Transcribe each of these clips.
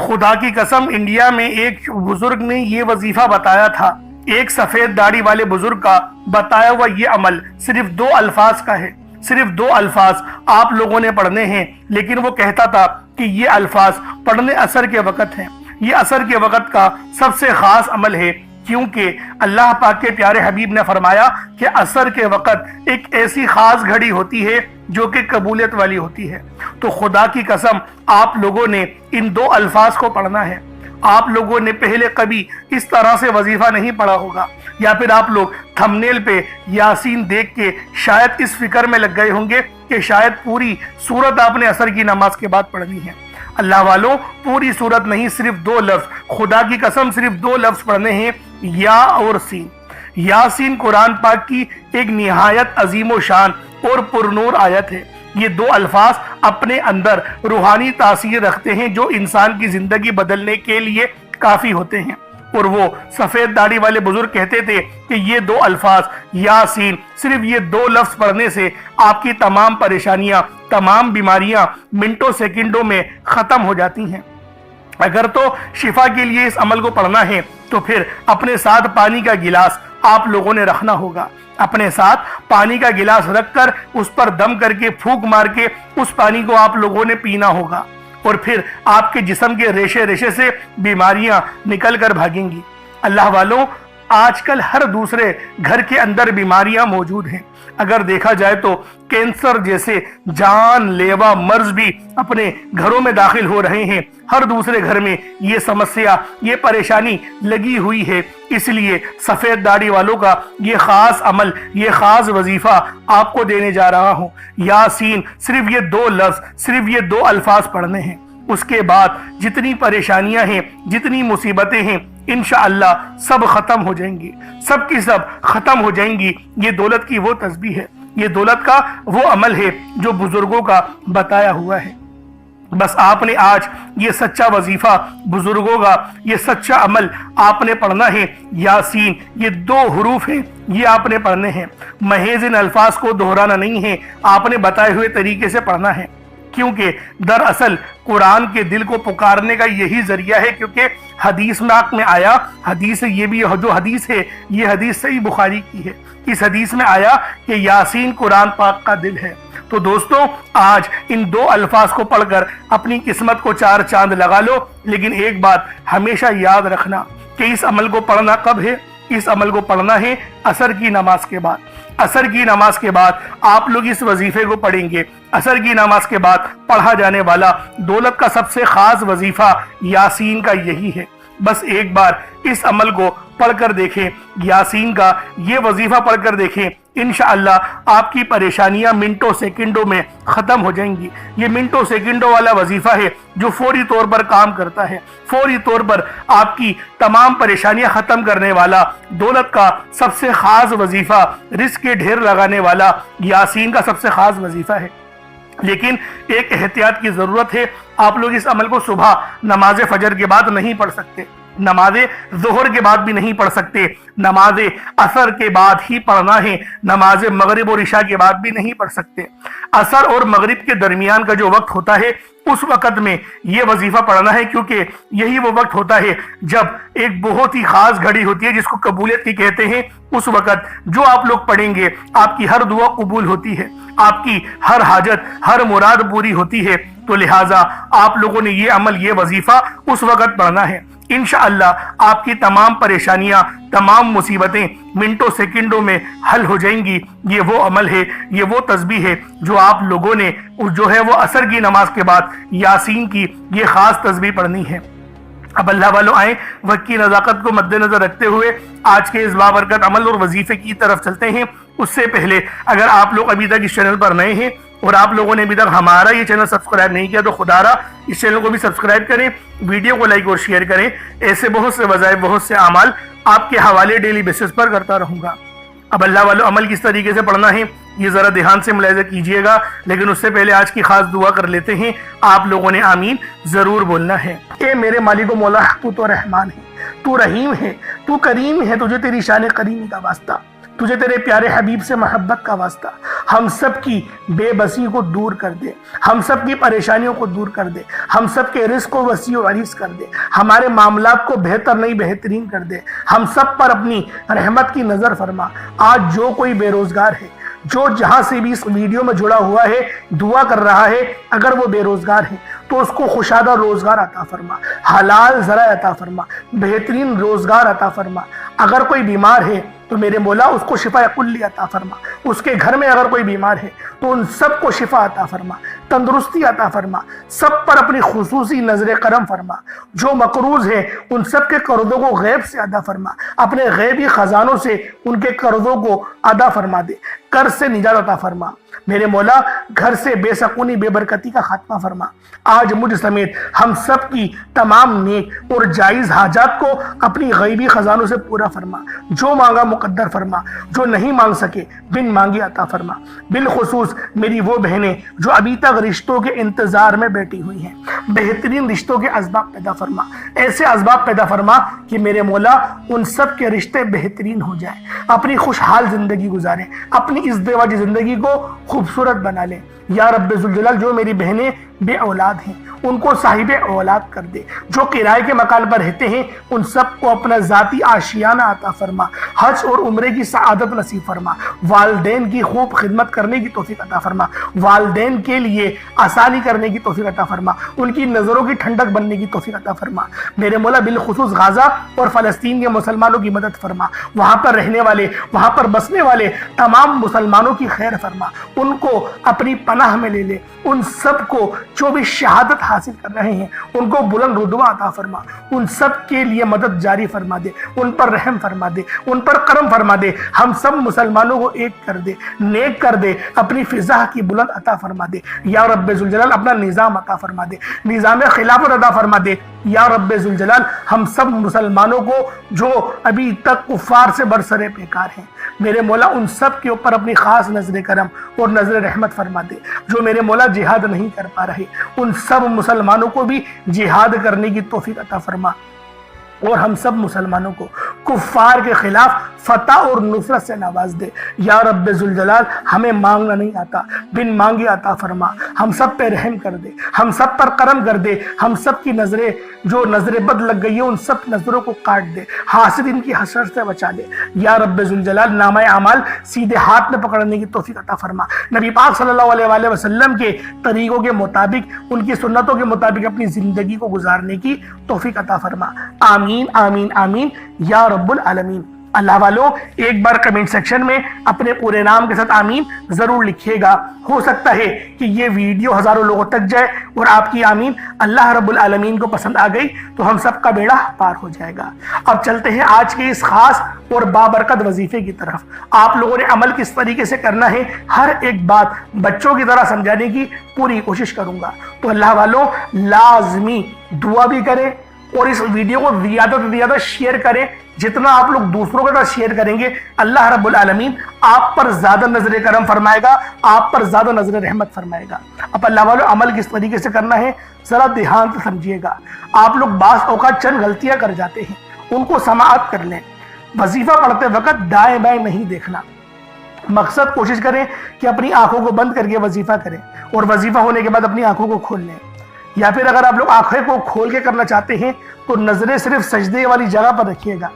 خدا کی قسم انڈیا میں ایک بزرگ نے یہ وظیفہ بتایا تھا، ایک سفید داڑھی والے بزرگ کا بتایا ہوا یہ عمل صرف 2 الفاظ کا ہے، صرف 2 الفاظ آپ لوگوں نے پڑھنے ہیں، لیکن وہ کہتا تھا کہ یہ الفاظ پڑھنے عصر کے وقت ہیں، یہ عصر کے وقت کا سب سے خاص عمل ہے، کیونکہ اللہ پاک کے پیارے حبیب نے فرمایا کہ عصر کے وقت ایک ایسی خاص گھڑی ہوتی ہے جو کہ قبولیت والی ہوتی ہے۔ تو خدا کی قسم آپ لوگوں نے ان 2 الفاظ کو پڑھنا ہے۔ آپ لوگوں نے پہلے کبھی اس طرح سے وظیفہ نہیں پڑھا ہوگا، یا پھر آپ لوگ تھمبنیل پہ یاسین دیکھ کے شاید اس فکر میں لگ گئے ہوں گے کہ شاید پوری سورت آپ نے عصر کی نماز کے بعد پڑھنی ہے۔ اللہ والوں، پوری سورت نہیں، صرف 2 لفظ، خدا کی قسم صرف 2 لفظ پڑھنے ہیں، یا اور سین۔ یاسین قرآن پاک کی ایک نہایت عظیم و شان اور پرنور آیت ہے۔ یہ 2 الفاظ اپنے اندر روحانی تاثیر رکھتے ہیں جو انسان کی زندگی بدلنے کے لیے کافی ہوتے ہیں، اور وہ سفید داڑھی والے بزرگ کہتے تھے کہ یہ 2 الفاظ یاسین، صرف یہ 2 لفظ پڑھنے سے آپ کی تمام پریشانیاں، تمام بیماریاں منٹوں سیکنڈوں میں ختم ہو جاتی ہیں۔ اگر تو شفا کے لیے اس عمل کو پڑھنا ہے تو پھر اپنے ساتھ پانی کا گلاس آپ لوگوں نے رکھنا ہوگا، اپنے ساتھ پانی کا گلاس رکھ کر اس پر دم کر کے پھونک مار کے اس پانی کو آپ لوگوں نے پینا ہوگا، اور پھر آپ کے جسم کے ریشے ریشے سے بیماریاں نکل کر بھاگیں گی۔ اللہ والوں، آج کل ہر دوسرے گھر کے اندر بیماریاں موجود ہیں۔ اگر دیکھا جائے تو کینسر جیسے جان لیوا مرض بھی اپنے گھروں میں داخل ہو رہے ہیں، ہر دوسرے گھر میں یہ سمسیا، یہ پریشانی لگی ہوئی ہے۔ اس لیے سفید داڑھی والوں کا یہ خاص عمل، یہ خاص وظیفہ آپ کو دینے جا رہا ہوں۔ یاسین، صرف یہ 2 لفظ، صرف یہ 2 الفاظ پڑھنے ہیں۔ اس کے بعد جتنی پریشانیاں ہیں، جتنی مصیبتیں ہیں، انشاءاللہ سب ختم ہو جائیں گی، سب کی سب ختم ہو جائیں گی۔ یہ دولت کی وہ تسبیح ہے، یہ دولت کا وہ عمل ہے جو بزرگوں کا بتایا ہوا ہے۔ بس آپ نے آج یہ سچا وظیفہ، بزرگوں کا یہ سچا عمل آپ نے پڑھنا ہے۔ یاسین، یہ 2 حروف ہیں، یہ آپ نے پڑھنے ہیں، محض ان الفاظ کو دہرانا نہیں ہے، آپ نے بتائے ہوئے طریقے سے پڑھنا ہے، کیونکہ دراصل قرآن کے دل کو پکارنے کا یہی ذریعہ ہے۔ کیونکہ حدیث میں آیا، حدیث یہ بھی جو حدیث ہے، یہ حدیث صحیح بخاری کی ہے، اس حدیث میں آیا کہ یاسین قرآن پاک کا دل ہے۔ تو دوستوں، آج ان 2 الفاظ کو پڑھ کر اپنی قسمت کو 4 چاند لگا لو، لیکن ایک بات ہمیشہ یاد رکھنا کہ اس عمل کو پڑھنا کب ہے؟ اس عمل کو پڑھنا ہے عصر کی نماز کے بعد۔ عصر کی نماز کے بعد آپ لوگ اس وظیفے کو پڑھیں گے۔ عصر کی نماز کے بعد پڑھا جانے والا دولت کا سب سے خاص وظیفہ یاسین کا یہی ہے۔ بس ایک بار اس عمل کو پڑھ کر دیکھیں، یاسین کا یہ وظیفہ پڑھ کر دیکھیں، انشاءاللہ آپ کی پریشانیاں منٹوں سیکنڈوں میں ختم ہو جائیں گی۔ یہ منٹوں سیکنڈوں والا وظیفہ ہے جو فوری طور پر کام کرتا ہے، فوری طور پر آپ کی تمام پریشانیاں ختم کرنے والا دولت کا سب سے خاص وظیفہ، رزق کے ڈھیر لگانے والا یاسین کا سب سے خاص وظیفہ ہے۔ لیکن ایک احتیاط کی ضرورت ہے، آپ لوگ اس عمل کو صبح نماز فجر کے بعد نہیں پڑھ سکتے، نماز ظہر کے بعد بھی نہیں پڑھ سکتے، نماز عصر کے بعد ہی پڑھنا ہے، نماز مغرب اور عشاء کے بعد بھی نہیں پڑھ سکتے۔ عصر اور مغرب کے درمیان کا جو وقت ہوتا ہے، اس وقت میں یہ وظیفہ پڑھنا ہے، کیونکہ یہی وہ وقت ہوتا ہے جب ایک بہت ہی خاص گھڑی ہوتی ہے جس کو قبولیت کی کہتے ہیں۔ اس وقت جو آپ لوگ پڑھیں گے، آپ کی ہر دعا قبول ہوتی ہے، آپ کی ہر حاجت، ہر مراد پوری ہوتی ہے۔ تو لہٰذا آپ لوگوں نے یہ عمل، یہ وظیفہ اس وقت پڑھنا ہے۔ انشاءاللہ آپ کی تمام پریشانیاں، تمام مصیبتیں منٹوں سیکنڈوں میں حل ہو جائیں گی۔ یہ وہ عمل ہے، یہ وہ تسبیح ہے جو آپ لوگوں نے جو ہے وہ عصر کی نماز کے بعد یاسین کی یہ خاص تسبیح پڑھنی ہے۔ اب اللہ والوں آئیں، وقت کی نزاکت کو مد نظر رکھتے ہوئے آج کے اس بابرکت عمل اور وظیفے کی طرف چلتے ہیں۔ اس سے پہلے اگر آپ لوگ ابھی تک اس چینل پر نئے ہیں اور آپ لوگوں نے ابھی تک ہمارا یہ چینل سبسکرائب نہیں کیا تو خدا را اس چینل کو بھی سبسکرائب کریں، ویڈیو کو لائک اور شیئر کریں۔ ایسے بہت سے وظائف، بہت سے اعمال آپ کے حوالے ڈیلی بیسس پر کرتا رہوں گا۔ اب اللہ والوں، عمل کس طریقے سے پڑھنا ہے یہ ذرا دھیان سے ملاحظہ کیجئے گا، لیکن اس سے پہلے آج کی خاص دعا کر لیتے ہیں۔ آپ لوگوں نے آمین ضرور بولنا ہے۔ اے میرے مالک و مولا، تو رحمان ہے، تو رحیم ہے، تو کریم ہے، تجھے تیری شان کریمی کا واسطہ، تجھے تیرے پیارے حبیب سے محبت کا واسطہ، ہم سب کی بے بسی کو دور کر دے، ہم سب کی پریشانیوں کو دور کر دے، ہم سب کے رزق کو وسیع و عریض کر دے، ہمارے معاملات کو بہتر نہیں بہترین کر دے، ہم سب پر اپنی رحمت کی نظر فرما۔ آج جو کوئی بے روزگار ہے، جو جہاں سے بھی اس ویڈیو میں جڑا ہوا ہے دعا کر رہا ہے، اگر وہ بے روزگار ہے تو اس کو خوشادہ روزگار عطا فرما، حلال ذرائع عطا فرما، بہترین روزگار عطا فرما۔ اگر کوئی بیمار ہے تو میرے مولا اس کو شفا کلی عطا فرما، اس کے گھر میں اگر کوئی بیمار ہے تو ان سب کو شفا عطا فرما، تندرستی عطا فرما، سب پر اپنی خصوصی نظر کرم فرما۔ جو مقروض ہے ان سب کے قرضوں کو غیب سے ادا فرما، اپنے غیبی خزانوں سے ان کے قرضوں کو ادا فرما دے، قرض سے نجات عطا فرما۔ میرے مولا گھر سے بے سکونی بے برکتی کا خاتمہ فرما۔ آج مجھ سمیت ہم سب کی تمام نیک اور جائز حاجات کو اپنی غیبی خزانوں سے پورا فرما، جو مانگا مقدر فرما، جو نہیں مانگ سکے بن مانگے عطا فرما۔ بالخصوص میری وہ بہنیں جو ابھی تک رشتوں کے انتظار میں بیٹھی ہوئی ہیں، بہترین رشتوں کے اسباب پیدا فرما، ایسے اسباب پیدا فرما کہ میرے مولا ان سب کے رشتے بہترین ہو جائیں، اپنی خوشحال زندگی گزاریں، اپنی اس ازدواجی زندگی کو خوبصورت بنا لیں۔ یا رب ذوالجلال جو میری بہنیں بے اولاد ہیں ان کو صاحب اولاد کر دے، جو کرائے کے مکان پر رہتے ہیں ان سب کو اپنا ذاتی آشیانہ عطا فرما، حج اور عمرے کی سعادت نصیب فرما، والدین کی خوب خدمت کرنے کی توفیق عطا فرما، والدین کے لیے آسانی کرنے کی توفیق عطا فرما، ان کی نظروں کی ٹھنڈک بننے کی توفیق عطا فرما۔ میرے مولا بالخصوص غزہ اور فلسطین کے مسلمانوں کی مدد فرما، وہاں پر رہنے والے، وہاں پر بسنے والے تمام مسلمانوں کی خیر فرما، ان کو اپنی پناہ میں لے لے، ان سب کو جو بھی شہادت حاصل کر رہے ہیں ان کو بلند رتبہ عطا فرما، ان سب کے لیے مدد جاری فرما دے، ان پر رحم فرما دے، ان پر کرم فرما دے، ہم سب مسلمانوں کو ایک کر دے، نیک کر دے، اپنی فضا کی بلند عطا فرما دے۔ یا رب ذوالجلال اپنا نظام عطا فرما دے، نظام خلافت عطا فرما دے۔ یا رب ذوالجلال ہم سب مسلمانوں کو جو ابھی تک کفار سے برسرے پیکار ہیں، میرے مولا ان سب کے اوپر اپنی خاص نظر کرم اور نظر رحمت فرما دے۔ جو میرے مولا جہاد نہیں کر پا رہے ان سب مسلمانوں کو بھی جہاد کرنے کی توفیق عطا فرما، اور ہم سب مسلمانوں کو کفار کے خلاف فتح اور نصرت سے نواز دے۔ یا رب ذوالجلال ہمیں مانگنا نہیں آتا، بن مانگے عطا فرما، ہم سب پہ رحم کر دے، ہم سب پر کرم کر دے، ہم سب کی نظریں جو نظر بد لگ گئی ہیں ان سب نظروں کو کاٹ دے، حاسد ان کی حسرت سے بچا دے۔ یا رب ذوالجلال نامہ اعمال سیدھے ہاتھ میں پکڑنے کی توفیق عطا فرما، نبی پاک صلی اللہ علیہ وآلہ وسلم کے طریقوں کے مطابق، ان کی سنتوں کے مطابق اپنی زندگی کو گزارنے کی توفیق عطا فرما۔ آمین آمین آمین یا رب العالمین۔ اللہ والوں ایک بار کمنٹ سیکشن میں اپنے پورے نام کے ساتھ آمین ضرور لکھیے گا، ہو سکتا ہے کہ یہ ویڈیو ہزاروں لوگوں تک جائے اور آپ کی آمین اللہ رب العالمین کو پسند آ گئی تو ہم سب کا بیڑا پار ہو جائے گا۔ اب چلتے ہیں آج کے اس خاص اور بابرکت وظیفے کی طرف۔ آپ لوگوں نے عمل کس طریقے سے کرنا ہے ہر ایک بات بچوں کی طرح سمجھانے کی پوری کوشش کروں گا، تو اللہ والوں لازمی دعا بھی کریں اور اس ویڈیو کو زیادہ سے زیادہ شیئر کریں۔ جتنا آپ لوگ دوسروں کے ساتھ شیئر کریں گے اللہ رب العالمین آپ پر زیادہ نظر کرم فرمائے گا، آپ پر زیادہ نظر رحمت فرمائے گا۔ اب اللہ والوں عمل کس طریقے سے کرنا ہے ذرا دھیان سے سمجھیے گا۔ آپ لوگ بعض اوقات چند غلطیاں کر جاتے ہیں، ان کو سماعت کر لیں۔ وظیفہ پڑھتے وقت دائیں بائیں نہیں دیکھنا، مقصد کوشش کریں کہ اپنی آنکھوں کو بند کر کے وظیفہ کریں اور وظیفہ ہونے کے بعد اپنی آنکھوں کو کھول لیں، یا پھر اگر آپ لوگ آنکھیں کو کھول کے کرنا چاہتے ہیں تو نظریں صرف سجدے والی جگہ پر رکھیے گا،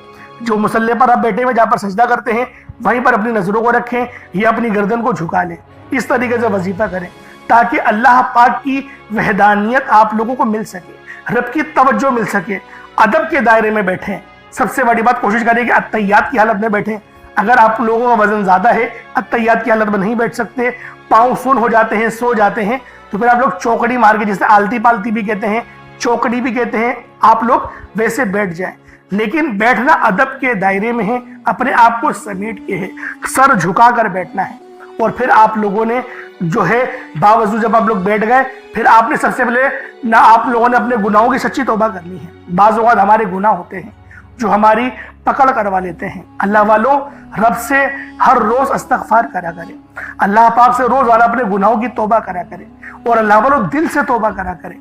جو مصلی پر آپ بیٹھے ہوئے جہاں پر سجدہ کرتے ہیں وہیں پر اپنی نظروں کو رکھیں یا اپنی گردن کو جھکا لیں۔ اس طریقے سے وظیفہ کریں تاکہ اللہ پاک کی وحدانیت آپ لوگوں کو مل سکے، رب کی توجہ مل سکے۔ ادب کے دائرے میں بیٹھیں، سب سے بڑی بات کوشش کریں کہ اتحیات کی حالت میں بیٹھیں۔ اگر آپ لوگوں کا وزن زیادہ ہے اتحیات کی حالت میں نہیں بیٹھ سکتے، پاؤں سن ہو جاتے ہیں، سو جاتے ہیں، تو پھر آپ لوگ چوکڑی مار کے، جسے آلتی پالتی بھی کہتے ہیں، چوکڑی بھی کہتے ہیں، آپ لوگ ویسے بیٹھ جائیں۔ لیکن بیٹھنا ادب کے دائرے میں ہے، اپنے آپ کو سمیٹ کے ہے، سر جھکا کر بیٹھنا ہے۔ اور پھر آپ لوگوں نے جو ہے باوضو جب آپ لوگ بیٹھ گئے پھر آپ نے سب سے پہلے نہ آپ لوگوں نے اپنے گناہوں کی سچی توبہ کرنی ہے۔ بعض اوقات ہمارے گناہ ہوتے ہیں جو ہماری پکڑ کروا لیتے ہیں۔ اللہ والوں رب سے ہر روز استغفار کرا کریں، اللہ پاک سے روزانہ اپنے گناہوں کی توبہ کرا کریں، اور اللہ والوں دل سے توبہ کرا کریں۔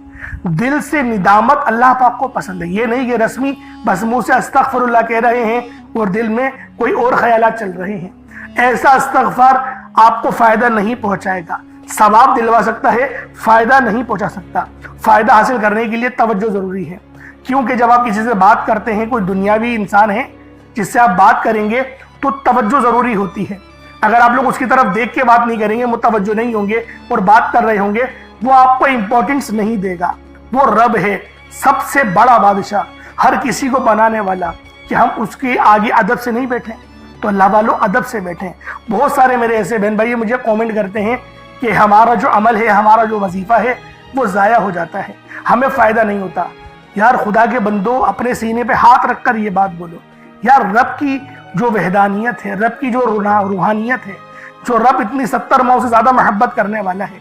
دل سے ندامت اللہ پاک کو پسند ہے، یہ نہیں کہ رسمی بس منہ سے استغفر اللہ کہہ رہے ہیں اور دل میں کوئی اور خیالات چل رہے ہیں۔ ایسا استغفار آپ کو فائدہ نہیں پہنچائے گا، ثواب دلوا سکتا ہے، فائدہ نہیں پہنچا سکتا۔ فائدہ حاصل کرنے کے لیے توجہ ضروری ہے، کیونکہ جب آپ کسی سے بات کرتے ہیں، کوئی دنیاوی انسان ہے جس سے آپ بات کریں گے تو توجہ ضروری ہوتی ہے۔ اگر آپ لوگ اس کی طرف دیکھ کے بات نہیں کریں گے، متوجہ نہیں ہوں گے اور بات کر رہے ہوں گے، وہ آپ کو امپورٹنس نہیں دے گا۔ وہ رب ہے، سب سے بڑا بادشاہ، ہر کسی کو بنانے والا، کہ ہم اس کے آگے ادب سے نہیں بیٹھیں۔ تو اللہ والوں ادب سے بیٹھیں۔ بہت سارے میرے ایسے بہن بھائی مجھے کومنٹ کرتے ہیں کہ ہمارا جو عمل ہے، ہمارا جو وظیفہ ہے وہ ضائع ہو جاتا ہے، ہمیں فائدہ نہیں ہوتا۔ یار خدا کے بندو، اپنے سینے پہ ہاتھ رکھ کر یہ بات بولو، یار رب کی جو وحدانیت ہے، رب کی جو روحانیت ہے، جو رب اتنی 70 ماؤں سے زیادہ محبت کرنے والا ہے،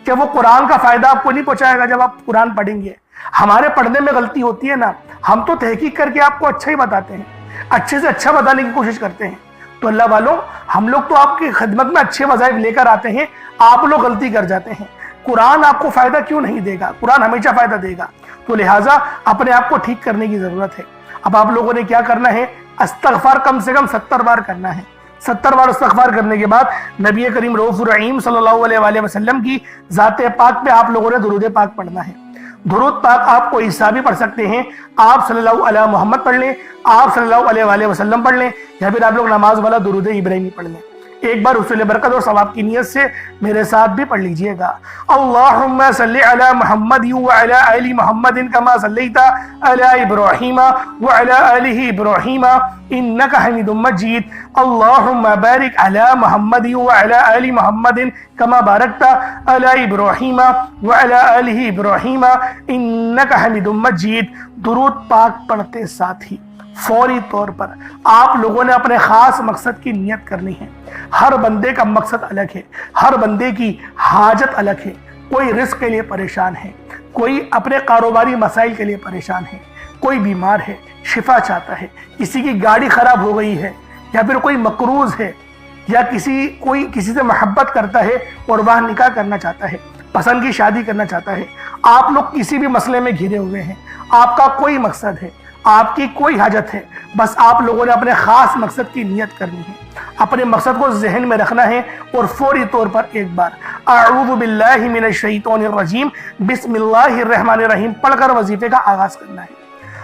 کہ وہ قرآن کا فائدہ آپ کو نہیں پہنچائے گا جب آپ قرآن پڑھیں گے۔ ہمارے پڑھنے میں غلطی ہوتی ہے نا، ہم تو تحقیق کر کے آپ کو اچھا ہی بتاتے ہیں، اچھے سے اچھا بتانے کی کوشش کرتے ہیں۔ تو اللہ والوں، ہم لوگ تو آپ کی خدمت میں اچھے وظائف لے کر آتے ہیں، آپ لوگ غلطی کر جاتے ہیں۔ قرآن آپ کو فائدہ کیوں نہیں دے گا؟ قرآن ہمیشہ فائدہ دے گا۔ تو لہٰذا اپنے آپ کو ٹھیک کرنے کی ضرورت ہے۔ اب آپ لوگوں نے کیا کرنا ہے؟ استغفار کم سے کم 70 بار کرنا ہے۔ 70 بار استغفار کرنے کے بعد نبی کریم رؤوف الرحیم صلی اللہ علیہ وآلہ وسلم کی ذات پاک پہ آپ لوگوں نے درود پاک پڑھنا ہے۔ درود پاک آپ کو عیسیٰ بھی پڑھ سکتے ہیں، آپ صلی اللہ علیہ محمد پڑھ لیں، آپ صلی اللہ علیہ وآلہ وسلم پڑھ لیں، یا پھر آپ لوگ نماز والا درود ابراہیمی پڑھ لیں۔ ایک بار حصول برکت اور ثواب کی نیت سے میرے ساتھ بھی پڑھ لیجئے گا۔ اللہم صلی علی محمد وعلی آل محمد کما صلیت علی ابراہیم وعلی آل ابراہیم انک حمید مجید۔ اللہم بارک علی محمد وعلی آل محمد کما بارکت علی ابراہیم وعلی آل ابراہیم انک حمید مجید۔ درود پاک پڑھتے ساتھ ہی فوری طور پر آپ لوگوں نے اپنے خاص مقصد کی نیت کرنی ہے۔ ہر بندے کا مقصد الگ ہے، ہر بندے کی حاجت الگ ہے۔ کوئی رزق کے لیے پریشان ہے، کوئی اپنے کاروباری مسائل کے لیے پریشان ہے، کوئی بیمار ہے، شفا چاہتا ہے، کسی کی گاڑی خراب ہو گئی ہے، یا پھر کوئی مقروض ہے، یا کوئی کسی سے محبت کرتا ہے اور وہاں نکاح کرنا چاہتا ہے، پسند کی شادی کرنا چاہتا ہے۔ آپ لوگ کسی بھی مسئلے میں گھرے ہوئے ہیں، آپ کا کوئی مقصد ہے، آپ کی کوئی حاجت ہے، بس آپ لوگوں نے اپنے خاص مقصد کی نیت کرنی ہے، اپنے مقصد کو ذہن میں رکھنا ہے، اور فوری طور پر ایک بار اعوذ باللہ من الشیطان الرجیم بسم اللہ الرحمن الرحیم پڑھ کر وظیفے کا آغاز کرنا ہے۔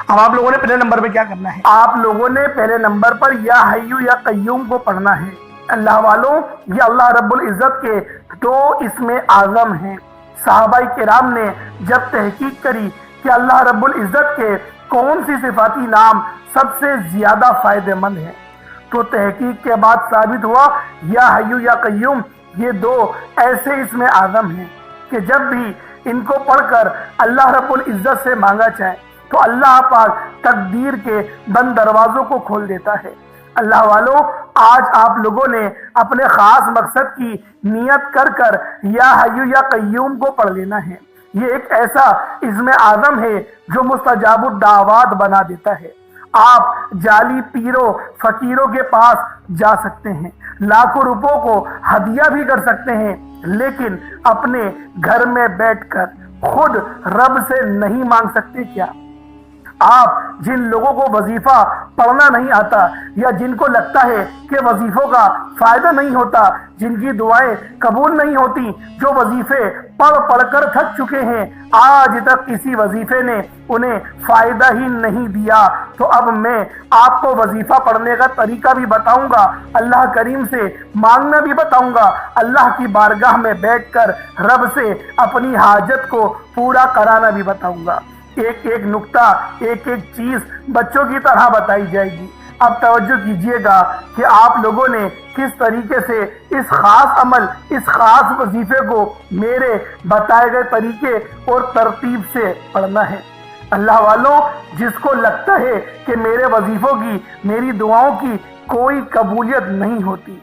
اب آپ لوگوں نے پہلے نمبر پہ کیا کرنا ہے؟ آپ لوگوں نے پہلے نمبر پر یا حیو یا قیوم کو پڑھنا ہے۔ اللہ والوں، یہ اللہ رب العزت کے 2 اسم اعظم ہیں۔ صحابہ کرام نے جب تحقیق کری کہ اللہ رب العزت کے کون سی صفاتی نام سب سے زیادہ فائدہ مند ہے، تو تحقیق کے بعد ثابت ہوا یا حیو یا قیوم یہ 2 ایسے اسم اعظم ہیں کہ جب بھی ان کو پڑھ کر اللہ رب العزت سے مانگا جائے تو اللہ پاک تقدیر کے بند دروازوں کو کھول دیتا ہے۔ اللہ والوں، آج آپ لوگوں نے اپنے خاص مقصد کی نیت کر کر یا حیو یا قیوم کو پڑھ لینا ہے۔ یہ ایک ایسا اسم اعظم ہے جو مستجاب الدعوات بنا دیتا ہے۔ آپ جعلی پیروں فقیروں کے پاس جا سکتے ہیں، لاکھوں روپوں کو ہدیہ بھی کر سکتے ہیں، لیکن اپنے گھر میں بیٹھ کر خود رب سے نہیں مانگ سکتے کیا؟ آپ جن لوگوں کو وظیفہ پڑھنا نہیں آتا، یا جن کو لگتا ہے کہ وظیفوں کا فائدہ نہیں ہوتا، جن کی دعائیں قبول نہیں ہوتی، جو وظیفے پڑھ کر تھک چکے ہیں، آج تک کسی وظیفے نے انہیں فائدہ ہی نہیں دیا، تو اب میں آپ کو وظیفہ پڑھنے کا طریقہ بھی بتاؤں گا، اللہ کریم سے مانگنا بھی بتاؤں گا، اللہ کی بارگاہ میں بیٹھ کر رب سے اپنی حاجت کو پورا کرانا بھی بتاؤں گا۔ ایک ایک نقطہ، ایک ایک چیز بچوں کی طرح بتائی جائے گی۔ اب توجہ کیجئے گا کہ آپ لوگوں نے کس طریقے سے اس خاص عمل، اس خاص وظیفے کو میرے بتائے گئے طریقے اور ترتیب سے پڑھنا ہے۔ اللہ والوں، جس کو لگتا ہے کہ میرے وظیفوں کی، میری دعاؤں کی کوئی قبولیت نہیں ہوتی،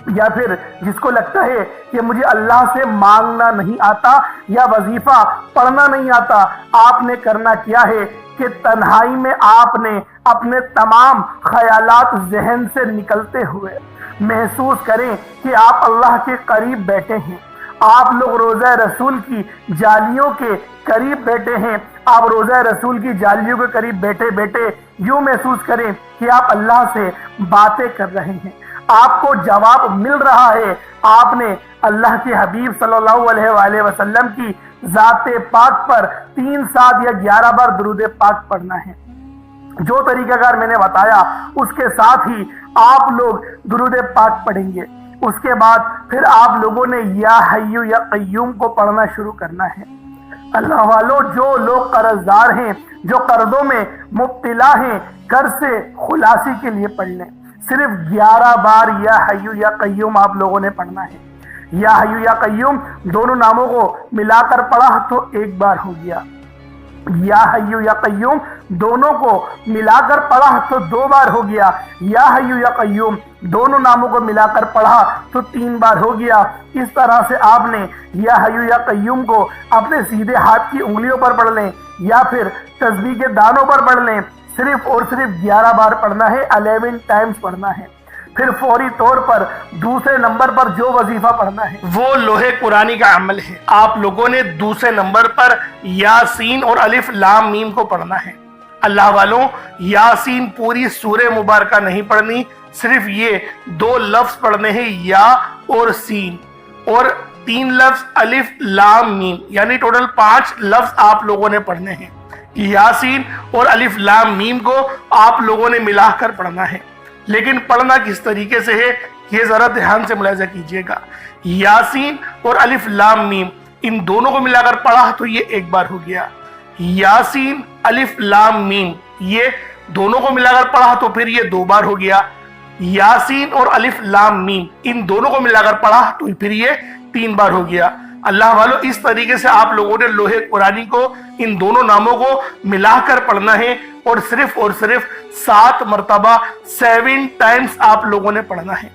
یا پھر جس کو لگتا ہے کہ مجھے اللہ سے مانگنا نہیں آتا یا وظیفہ پڑھنا نہیں آتا، آپ نے کرنا کیا ہے کہ تنہائی میں آپ نے اپنے تمام خیالات ذہن سے نکلتے ہوئے محسوس کریں کہ آپ اللہ کے قریب بیٹھے ہیں، آپ لوگ روضہ رسول کی جالیوں کے قریب بیٹھے ہیں۔ آپ روضہ رسول کی جالیوں کے قریب بیٹھے بیٹھے یوں محسوس کریں کہ آپ اللہ سے باتیں کر رہے ہیں۔ آپ کو جواب مل رہا ہے، آپ نے اللہ کے حبیب صلی اللہ علیہ وآلہ وسلم کی ذات پاک پر 3 7 یا 11 بار درود پاک پڑھنا ہے۔ جو طریقہ کار میں نے بتایا اس کے ساتھ ہی آپ لوگ درود پاک پڑھیں گے۔ اس کے بعد پھر آپ لوگوں نے یا حی یا قیوم کو پڑھنا شروع کرنا ہے۔ اللہ والو، جو لوگ قرض دار ہیں، جو قرضوں میں مبتلا ہیں، قرض سے خلاصی کے لیے پڑھ لیں۔ صرف 11 بار یا حی یا قیوم آپ لوگوں نے پڑھنا ہے۔ یا حی یا قیوم دونوں ناموں کو ملا کر پڑھا تو 1 بار ہو گیا، یا حی یا قیوم دونوں کو ملا کر پڑھا تو 2 بار ہو گیا، یا حی یا قیوم دونوں ناموں کو ملا کر پڑھا تو 3 بار ہو گیا۔ اس طرح سے آپ نے یا حی یا قیوم کو اپنے سیدھے ہاتھ کی انگلیوں پر پڑھ لیں یا پھر تسبیح کے دانوں پر پڑھ لیں۔ صرف اور صرف 11 بار پڑھنا ہے، 11 ٹائمز پڑھنا ہے۔ پھر فوری طور پر دوسرے نمبر پر جو وظیفہ پڑھنا ہے وہ لوح قرآنی کا عمل ہے۔ آپ لوگوں نے دوسرے نمبر پر یاسین اور الف لام میم کو پڑھنا ہے۔ اللہ والوں، یاسین پوری سورہ مبارکہ نہیں پڑھنی، صرف یہ 2 لفظ پڑھنے ہیں، یا اور سین، اور 3 لفظ الف لام میم، یعنی ٹوٹل 5 لفظ آپ لوگوں نے پڑھنے ہیں۔ یاسین اور الف لام میم کو آپ لوگوں نے ملا کر پڑھنا ہے، لیکن پڑھنا کس طریقے سے ہے یہ ذرا دھیان سے ملاحظہ کیجئے گا۔ یاسین اور الف لام میم ان دونوں کو ملا کر پڑھا تو یہ 1 بار ہو گیا، یاسین الف لام میم یہ دونوں کو ملا کر پڑھا تو پھر یہ 2 بار ہو گیا، یاسین اور الف لام میم ان دونوں کو ملا کر پڑھا تو پھر یہ 3 بار ہو گیا۔ اللہ والو، اس طریقے سے آپ لوگوں نے لوح قرآنی کو ان دونوں ناموں کو ملا کر پڑھنا ہے، اور صرف 7 مرتبہ 7 ٹائمز آپ لوگوں نے پڑھنا ہے۔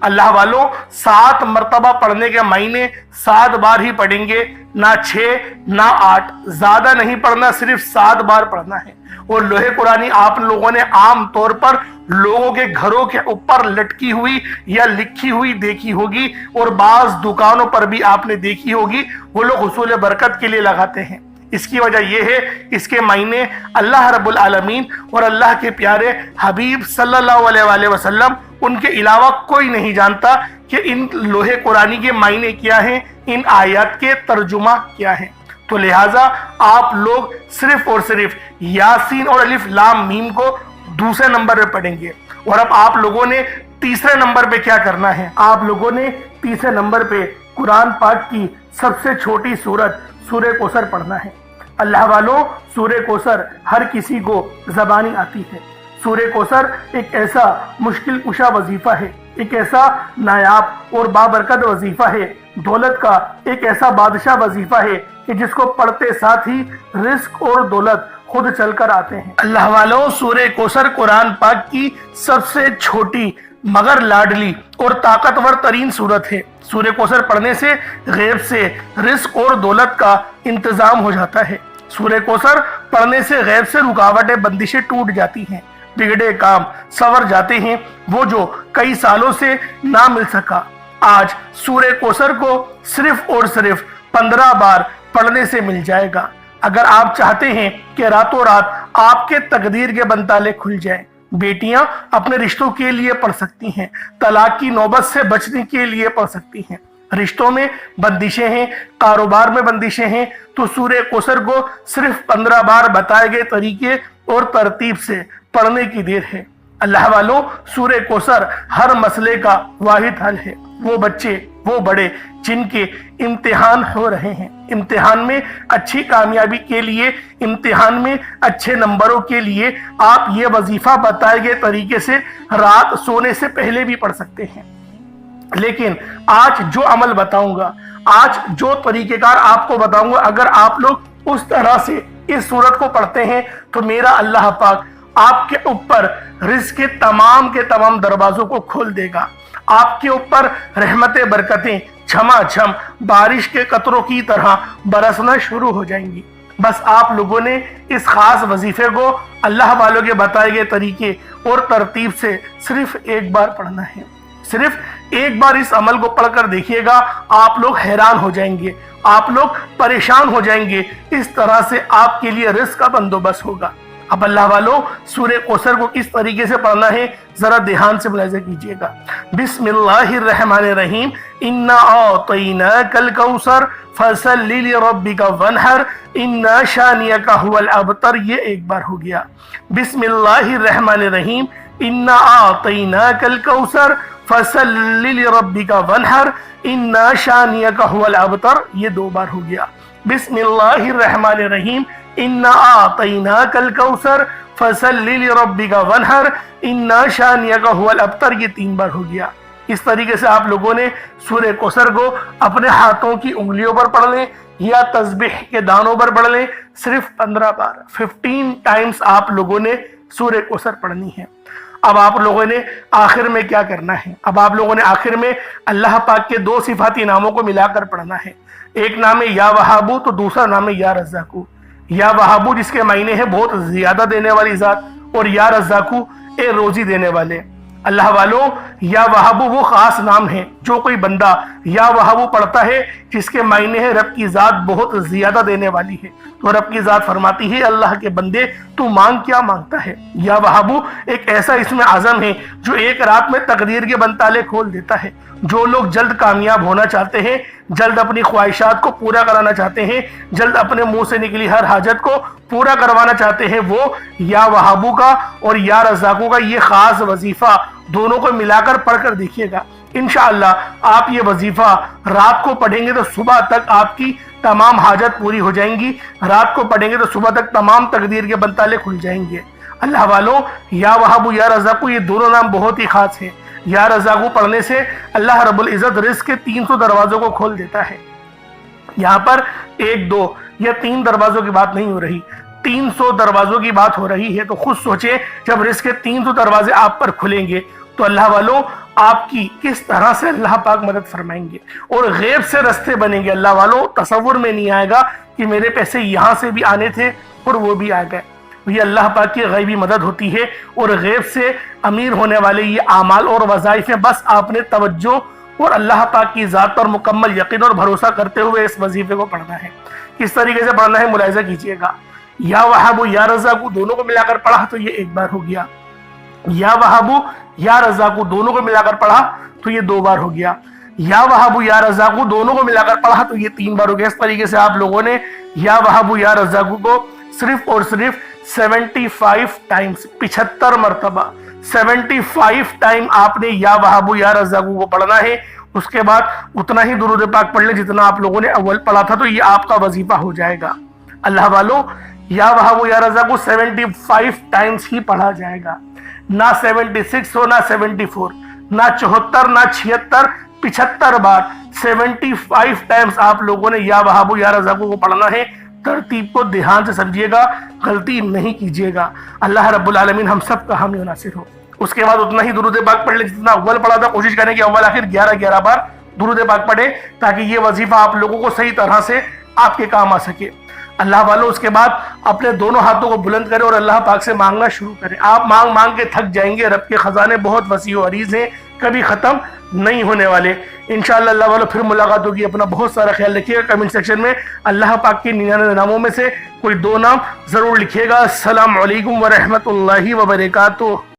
اللہ والو، 7 مرتبہ پڑھنے کے معنی 7 بار ہی پڑھیں گے، نہ 6 نہ 8، زیادہ نہیں پڑھنا، صرف 7 بار پڑھنا ہے۔ اور لوح قرآنی آپ لوگوں نے عام طور پر لوگوں کے گھروں کے اوپر لٹکی ہوئی یا لکھی ہوئی دیکھی ہوگی، اور بعض دکانوں پر بھی آپ نے دیکھی ہوگی، وہ لوگ حصول برکت کے لیے لگاتے ہیں۔ اس کی وجہ یہ ہے، اس کے معنی اللہ رب العالمین اور اللہ کے پیارے حبیب صلی اللہ علیہ وآلہ وسلم ان کے علاوہ کوئی نہیں جانتا کہ ان لوح قرآنی کے معنی کیا ہیں، ان آیات کے ترجمہ کیا ہیں۔ تو لہٰذا آپ لوگ صرف اور صرف یاسین اور الف لام میم کو دوسرے نمبر پہ پڑھیں گے۔ اور اب آپ لوگوں نے تیسرے نمبر پہ کیا کرنا ہے؟ آپ لوگوں نے تیسرے نمبر پہ قرآن پاک کی سب سے چھوٹی سورت سورہ کوثر پڑھنا ہے۔ اللہ والوں، سورہ کوثر ہر کسی کو زبانی آتی ہے۔ سورہ کوثر ایک ایسا مشکل کشا وظیفہ ہے، ایک ایسا نایاب اور بابرکت وظیفہ ہے، دولت کا ایک ایسا بادشاہ وظیفہ ہے کہ جس کو پڑھتے ساتھ ہی رزق اور دولت خود چل کر آتے ہیں۔ اللہ والوں، سورہ کوثر قرآن پاک کی سب سے چھوٹی مگر لاڈلی اور طاقتور ترین سورت ہے۔ سورہ کوثر پڑھنے سے غیب سے رزق اور دولت کا انتظام ہو جاتا ہے۔ سورہ کوثر پڑھنے سے غیب سے رکاوٹیں بندشیں ٹوٹ جاتی ہیں، بگڑے کام سنور جاتے ہیں، وہ جو کئی سالوں سے نہ مل سکا آج سورہ کوثر کو صرف اور صرف 15 بار پڑھنے سے مل جائے گا۔ اگر آپ چاہتے ہیں کہ راتوں رات آپ کے تقدیر کے بنتالے کھل جائیں، بیٹیاں اپنے رشتوں کے لیے پڑھ سکتی ہیں، طلاق کی نوبت سے بچنے کے لیے پڑھ سکتی ہیں، رشتوں میں بندشیں ہیں، کاروبار میں بندشیں ہیں، تو سورہ کوثر کو صرف 15 بار بتائے گئے طریقے اور ترتیب سے پڑھنے کی دیر ہے۔ اللہ والوں، سورہ کوثر ہر مسئلے کا واحد حل ہے۔ وہ بچے، وہ بڑے جن کے امتحان ہو رہے ہیں، امتحان میں اچھی کامیابی کے لیے، امتحان میں اچھے نمبروں کے لیے آپ یہ وظیفہ بتائے گئے طریقے سے رات سونے سے پہلے بھی پڑھ سکتے ہیں۔ لیکن آج جو عمل بتاؤں گا، آج جو طریقہ کار آپ کو بتاؤں گا، اگر آپ لوگ اس طرح سے اس سورت کو پڑھتے ہیں تو میرا اللہ پاک آپ کے اوپر رزق کے تمام دروازوں کو کھول دے گا۔ آپ کے اوپر رحمت برکتیں جھما جھم بارش کے قطروں کی طرح برسنا شروع ہو جائیں گی۔ بس آپ لوگوں نے اس خاص وظیفے کو اللہ والوں کے بتائے گئے طریقے اور ترتیب سے صرف 1 بار پڑھنا ہے۔ صرف 1 بار اس عمل کو پڑھ کر دیکھیے گا، آپ لوگ حیران ہو جائیں گے، آپ لوگ پریشان ہو جائیں گے۔ اس طرح سے آپ کے لیے رزق کا بندوبست ہوگا۔ اب اللہ والوں سورہ کوثر کو کس طریقے سے پڑھنا ہے ذرا دھیان سے ملاحظہ کیجئے گا۔ بسم اللہ الرحمن الرحیم، انا اعطیناک الکوثر فصل لربک وانحر ان شانئک هو الابتر، یہ ایک بار ہو گیا۔ بسم اللہ الرحمن الرحیم، انا اعطیناک الکوثر فصل لربک وانحر ان شانئک هو الابتر، یہ دو بار ہو گیا۔ بسم اللہ الرحمن الرحیم، انا اعطیناک الکوثر فصل لربک وانحر ان شانئک هو الابتر، یہ تین بار ہو گیا۔ اس طریقے سے آپ لوگوں نے سورہ کوثر کو اپنے ہاتھوں کی انگلیوں پر پڑھ لیں یا تسبیح کے دانوں پر پڑھ لیں، صرف 15 بار 15 ٹائمز آپ لوگوں نے سورہ کوثر پڑھنی ہے۔ اب آپ لوگوں نے آخر میں کیا کرنا ہے؟ اب آپ لوگوں نے آخر میں اللہ پاک کے دو صفاتی ناموں کو ملا کر پڑھنا ہے۔ ایک نام ہے یا وہابو تو دوسرا نام ہے یا رزاقو۔ یا وہابو جس کے معنی ہے بہت زیادہ دینے والی ذات، اور یا رزاقو اے روزی دینے والے۔ اللہ والوں یا وہابو وہ خاص نام ہے، جو کوئی بندہ یا وہابو پڑھتا ہے جس کے معنی ہے رب کی ذات بہت زیادہ دینے والی ہے، تو رب کی ذات فرماتی ہے اللہ کے بندے تو مانگ کیا مانگتا ہے۔ یا وہابو ایک ایسا اسم اعظم ہے جو ایک رات میں تقدیر کے بند تالے کھول دیتا ہے۔ جو لوگ جلد کامیاب ہونا چاہتے ہیں، جلد اپنی خواہشات کو پورا کرانا چاہتے ہیں، جلد اپنے منہ سے نکلی ہر حاجت کو پورا کروانا چاہتے ہیں، وہ یا وہابو کا اور یا رزاقو کا یہ خاص وظیفہ دونوں کو ملا کر پڑھ کر دیکھیے گا۔ انشاءاللہ آپ یہ وظیفہ رات کو پڑھیں گے تو صبح تک آپ کی تمام حاجت پوری ہو جائیں گی، رات کو پڑھیں گے تو صبح تک تمام تقدیر کے بند تالے کھل جائیں گے۔ اللہ والوں یا وہابو یا رزاقو یہ دونوں نام بہت ہی خاص ہیں۔ یا رزاقو پڑھنے سے اللہ رب العزت رزق کے 300 دروازوں کو کھول دیتا ہے۔ یہاں پر 1 2 یا 3 دروازوں کی بات نہیں ہو رہی، 300 دروازوں کی بات ہو رہی ہے۔ تو خود سوچیں جب رزق کے 300 دروازے آپ پر کھلیں گے تو اللہ والوں آپ کی کس طرح سے اللہ پاک مدد فرمائیں گے، اور غیب سے رستے بنیں گے۔ اللہ والوں تصور میں نہیں آئے گا کہ میرے پیسے یہاں سے بھی آنے تھے اور وہ بھی آ گئے۔ یہ اللہ پاک کی غیبی مدد ہوتی ہے، اور غیب سے امیر ہونے والے یہ اعمال اور وظائف ہیں۔ بس آپ نے توجہ اور اللہ پاک کی ذات پر مکمل یقین اور بھروسہ کرتے ہوئے اس وظیفے کو پڑھنا ہے۔ کس طریقے سے پڑھنا ہے ملاحظہ کیجئے گا۔ یا وہابو یا رزاقو دونوں کو ملا کر پڑھا تو یہ ایک بار ہو گیا۔ یا وہابو یا رزاقو دونوں کو ملا کر پڑھا تو یہ 2 بار ہو گیا۔ یا وہابو یا رزاقو دونوں کو ملا کر پڑھا تو یہ 3 بار ہو گیا۔ اس طریقے سے آپ لوگوں نے یا وہابو یا رزاقو کو صرف اور صرف 75 ٹائمز 75 مرتبہ 75 ٹائم آپ نے یا وہابو یا رزاقو کو پڑھنا ہے۔ اس کے بعد اتنا ہی درود پاک پڑھ لیں جتنا آپ لوگوں نے اول پڑھا تھا، تو یہ آپ کا وظیفہ ہو جائے گا۔ اللہ والوں یا وہابو یا رزاقو 75 ٹائمز ہی پڑھا جائے گا، نہ 76 ہو، نہ 74، نہ 74، نہ 76، 75 بار 75 ٹائمز آپ لوگوں نے یا وہابو یا رزاقو کو پڑھنا ہے۔ ترتیب کو دھیان سے سمجھیے گا، غلطی نہیں کیجیے گا۔ اللہ رب العالمین ہم سب کا حامی و ناصر ہو۔ اس کے بعد اتنا ہی درود پاک پڑھ لیں جتنا اول پڑھا تھا۔ کوشش کریں کہ اول آخر 11 بار درود پاک پڑھیں تاکہ یہ وظیفہ آپ لوگوں کو صحیح طرح سے آپ کے کام آ سکے۔ اللہ والوں اس کے بعد اپنے دونوں ہاتھوں کو بلند کریں اور اللہ پاک سے مانگنا شروع کریں۔ آپ مانگ کے تھک جائیں گے۔ رب کے خزانے بہت وسیع و عریض ہیں، کبھی ختم نہیں ہونے والے۔ انشاءاللہ اللہ والوں پھر ملاقات ہوگی۔ اپنا بہت سارا خیال رکھیے گا۔ کمنٹ سیکشن میں اللہ پاک کے 99 ناموں میں سے کوئی 2 نام ضرور لکھیے گا۔ السلام علیکم ورحمۃ اللہ وبرکاتہ۔